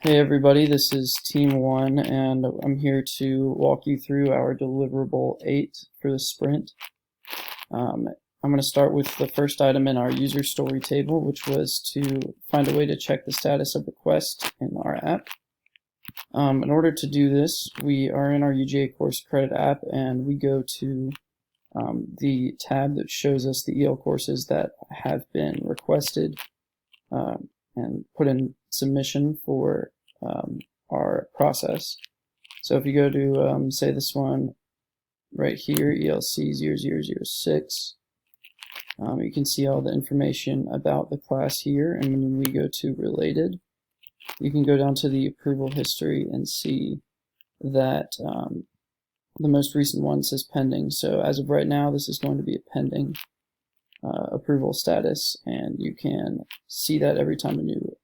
Hey everybody, this is Team 1 and I'm here to walk you through our Deliverable 8 for the sprint. I'm going to start with the first item in our user story table, which was to find a way to check the status of requests in our app. In order to do this, we are in our UGA course credit app and we go to the tab that shows us the EL courses that have been requested and put in submission for our process. So if you go to say this one right here, ELC 0006, you can see all the information about the class here, and when we go to related, you can go down to the approval history and see that the most recent one says pending. So as of right now, this is going to be a pending approval status, and you can see that every time a new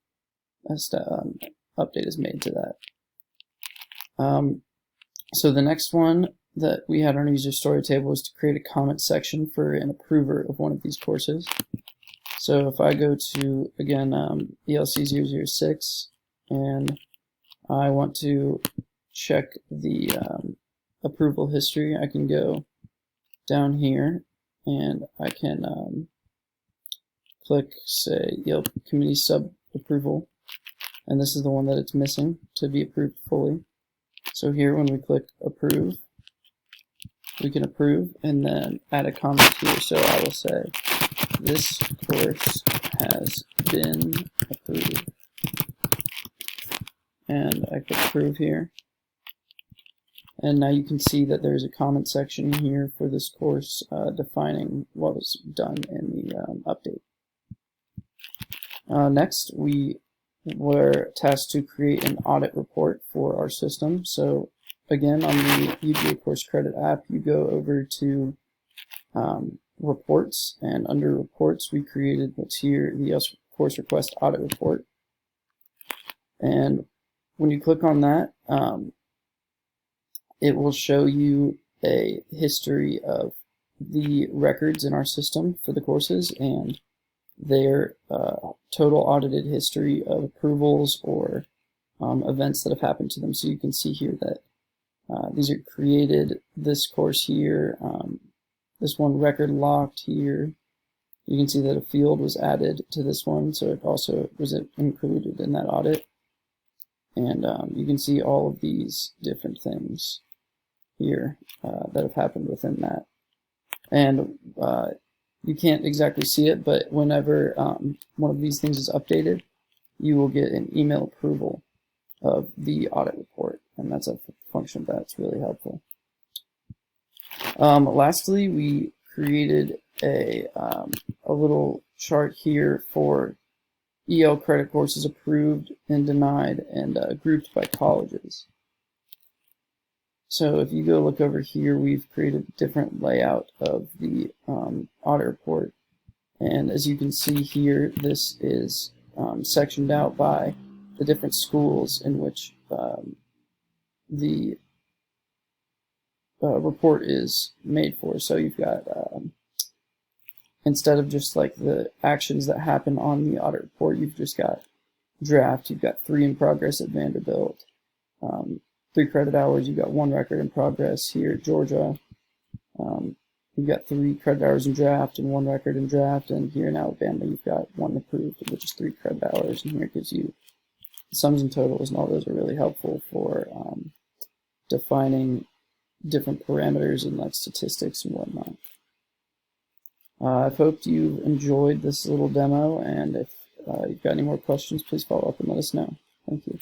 update is made to that. So the next one that we had on our user story table was to create a comment section for an approver of one of these courses. So if I go to, again, ELC 006, and I want to check the approval history, I can go down here and I can click, say, Yelp Community Sub Approval, and this is the one that it's missing to be approved fully. So here, when we click Approve, we can approve and then add a comment here. So I will say, this course has been approved, and I click Approve here. And now you can see that there's a comment section here for this course defining what was done in the update. Next, we were tasked to create an audit report for our system. So again, on the UGA Course Credit app, you go over to Reports, and under Reports, we created what's here, the Course Request Audit Report. And when you click on that, it will show you a history of the records in our system for the courses and their total audited history of approvals or events that have happened to them. So you can see here that these are created, this course here, this one record locked here. You can see that a field was added to this one, so it also was included in that audit. And you can see all of these different things here that have happened within that. And you can't exactly see it, but whenever one of these things is updated, you will get an email approval of the audit report, and that's a function that's really helpful. Lastly, we created a little chart here for EL credit courses approved and denied and grouped by colleges. So if you go look over here, we've created a different layout of the audit report. And as you can see here, this is sectioned out by the different schools in which the report is made for. So you've got, instead of just like the actions that happen on the audit report, you've just got draft, you've got 3 in progress at Vanderbilt, 3 credit hours, you've got 1 record in progress here at Georgia. You've got 3 credit hours in draft and 1 record in draft, and here in Alabama you've got 1 approved, which is 3 credit hours, and here it gives you the sums and totals, and all those are really helpful for defining different parameters and like statistics and whatnot. I've hoped you enjoyed this little demo, and if you've got any more questions, please follow up and let us know. Thank you.